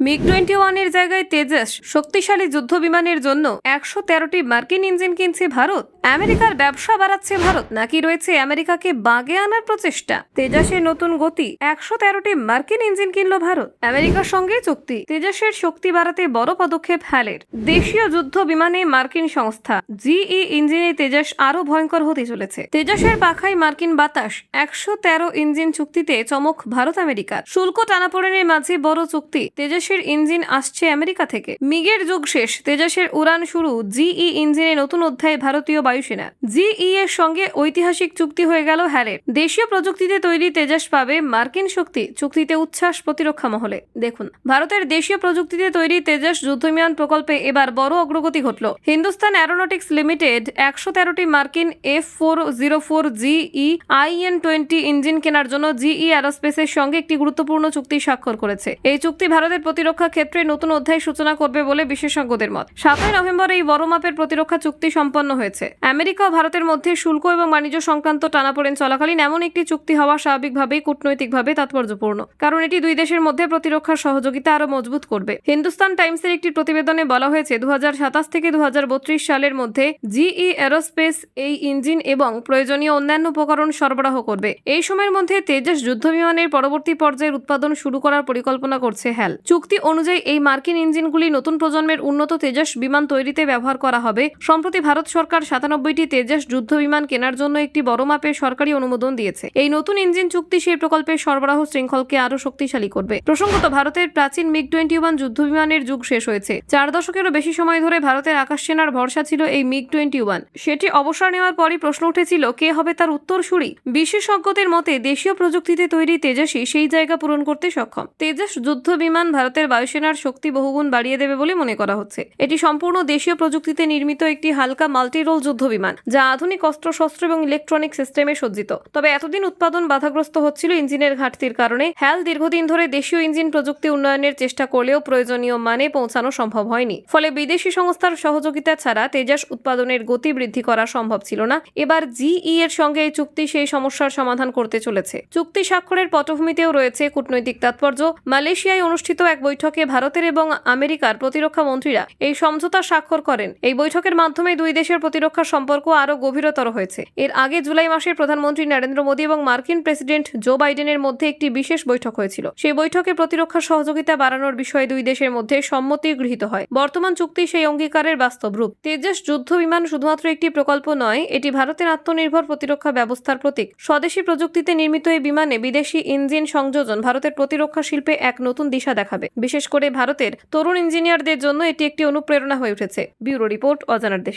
MiG-21 জায়গায় তেজস শক্তিশালী যুদ্ধ বিমানের জন্য 113টি মার্কিন ইঞ্জিন কিনছে ভারত। আমেরিকার ব্যবসা বাড়াচ্ছে ভারত, নাকি রয়েছে আমেরিকাকে বাগে আনার প্রচেষ্টা? তেজসের নতুন গতি, 113টি মার্কিন ইঞ্জিন কিনল ভারত। আমেরিকার সঙ্গে চুক্তি, তেজসের শক্তি বাড়াতে বড় পদক্ষেপ হ্যালের। দেশীয় যুদ্ধ বিমানে মার্কিন সংস্থা জিই ইঞ্জিনে তেজস আরো ভয়ঙ্কর হতে চলেছে। তেজসের পাখায় মার্কিন বাতাস, 113 ইঞ্জিন চুক্তিতে চমক ভারত আমেরিকার। শুল্ক টানাপোড়েনের মাঝে বড় চুক্তি, তেজসের ইঞ্জিন আসছে আমেরিকা থেকে। মিগের যুগ শেষ, তেজসের উড়ান শুরু। জিই ইঞ্জিনে নতুন অধ্যায় ভারতীয় বায়ুসেনা। জিই এর সঙ্গে ঐতিহাসিক চুক্তি হয়ে গেল হ্যালের। দেশীয় প্রযুক্তিতে তৈরি তেজস পাবে মার্কিন শক্তি, চুক্তিতে উচ্ছ্বাস প্রতিরক্ষা মহলে। দেখুন, ভারতের দেশীয় প্রযুক্তিতে তৈরি তেজস যুদ্ধবিমান প্রকল্পে এবার বড় অগ্রগতি ঘটল। হিন্দুস্তান অ্যারোনটিক্স লিমিটেড 113টি মার্কিন F404 জিই IN-20 ইঞ্জিন কেনার জন্য জিই অ্যারোস্পেসের সঙ্গে একটি গুরুত্বপূর্ণ চুক্তি স্বাক্ষর করেছে। এই চুক্তি ভারতের প্রতিরক্ষা ক্ষেত্রে নতুন অধ্যায় সূচনা করবে বলে বিশেষজ্ঞদের মত। 7 নভেম্বর এই বড় মাপের প্রতিরক্ষা চুক্তি সম্পন্ন হয়েছে। আমেরিকা ও ভারতের মধ্যে শুল্ক এবং বাণিজ্য সংক্রান্ত টানাপোড়েন চলাকালীন এমন একটি চুক্তি হওয়া স্বাভাবিকভাবেই কূটনৈতিকভাবে তাৎপর্যপূর্ণ, কারণ এটি দুই দেশের মধ্যে প্রতিরক্ষার সহযোগিতা আরো মজবুত করবে। হিন্দুস্তান টাইমসের একটি প্রতিবেদনে বলা হয়েছে 2027 থেকে 2032 সালের মধ্যে জিই অ্যারোস্পেস এই ইঞ্জিন এবং প্রয়োজনীয় অন্যান্য উপকরণ সরবরাহ করবে। এই সময়ের মধ্যে তেজস যুদ্ধবিমানের পরবর্তী পর্যায়ের উৎপাদন শুরু করার পরিকল্পনা করছে হ্যাল। চুক্তি অনুযায়ী এই মার্কিন ইঞ্জিনগুলি নতুন প্রজন্মের উন্নত তেজস বিমান তৈরিতে ব্যবহার করা হবে। সম্প্রতি ভারত সরকার 97টি তেজস যুদ্ধ বিমান কেনার জন্য একটি বড় মাপের সরকারি অনুমোদন দিয়েছে। এই নতুন ইঞ্জিন চুক্তি সেই প্রকল্পের সরবরাহ শৃঙ্খলকে আরো শক্তিশালী করবে। প্রসঙ্গত, ভারতের প্রাচীন MiG-21 যুদ্ধ বিমানের যুগ শেষ হয়েছে। 4 দশকেরও বেশি সময় ধরে ভারতের আকাশ সেনার ভরসা ছিল এই MiG-21। সেটি অবসর নেওয়ার পরই প্রশ্ন উঠেছিল কে হবে তার উত্তরসূরি। বিশেষজ্ঞদের মতে দেশীয় প্রযুক্তিতে তৈরি তেজসই সেই জায়গা পূরণ করতে সক্ষম। তেজস যুদ্ধ বিমান ভারতের বায়ুসেনার শক্তি বহুগুণ বাড়িয়ে দেবে বলে মনে করা হচ্ছে। এটি সম্পূর্ণ দেশীয় প্রযুক্তিতে নির্মিত একটি হালকা মাল্টি রোল যুদ্ধ বিমান, যা আধুনিক অস্ত্রশস্ত্র এবং ইলেকট্রনিক সিস্টেমে সজ্জিত। তবে এতদিন উৎপাদন বাধাগ্রস্ত হচ্ছিল ইঞ্জিনের ঘাটতির কারণে। হ্যাল দীর্ঘদিন ধরে দেশীয় ইঞ্জিন প্রযুক্তি উন্নয়নের চেষ্টা করলেও প্রয়োজনীয় মানে পৌঁছানো সম্ভব হয়নি। ফলে বিদেশি সংস্থার সহযোগিতা ছাড়া তেজস উৎপাদনের গতি বৃদ্ধি করা সম্ভব ছিল না। এবার জিই এর সঙ্গে এই চুক্তি সেই সমস্যার সমাধান করতে চলেছে। চুক্তি স্বাক্ষরের পটভূমিতেও রয়েছে কূটনৈতিক তাৎপর্য। মালয়েশিয়ায় অনুষ্ঠিত এক বৈঠকে ভারতের এবং আমেরিকার প্রতিরক্ষা মন্ত্রীরা এই সমঝোতা স্বাক্ষর করেন। এই বৈঠকের মাধ্যমে দুই দেশের প্রতিরক্ষা সম্পর্ক আরো গভীরতর হয়েছে। এর আগে জুলাই মাসে প্রধানমন্ত্রী নরেন্দ্র মোদী এবং মার্কিন প্রেসিডেন্ট জো বাইডেনের মধ্যে একটি বিশেষ বৈঠক হয়েছিল। সেই বৈঠকে প্রতিরক্ষা সহযোগিতা বাড়ানোর বিষয়ে দুই দেশের মধ্যে সম্মতি গৃহীত হয়। বর্তমান চুক্তি সেই অঙ্গীকারের বাস্তব রূপ। তেজস যুদ্ধ বিমান শুধুমাত্র একটি প্রকল্প নয়, এটি ভারতের আত্মনির্ভর প্রতিরক্ষা ব্যবস্থার প্রতীক। স্বদেশী প্রযুক্তিতে নির্মিত এই বিমানে বিদেশি ইঞ্জিন সংযোজন ভারতের প্রতিরক্ষা শিল্পে এক নতুন দিশা দেখাবে। বিশেষ করে ভারতের তরুণ ইঞ্জিনিয়ারদের জন্য এটি একটি অনুপ্রেরণা হয়ে উঠেছে। ব্যুরো রিপোর্ট, অজানার দেশে।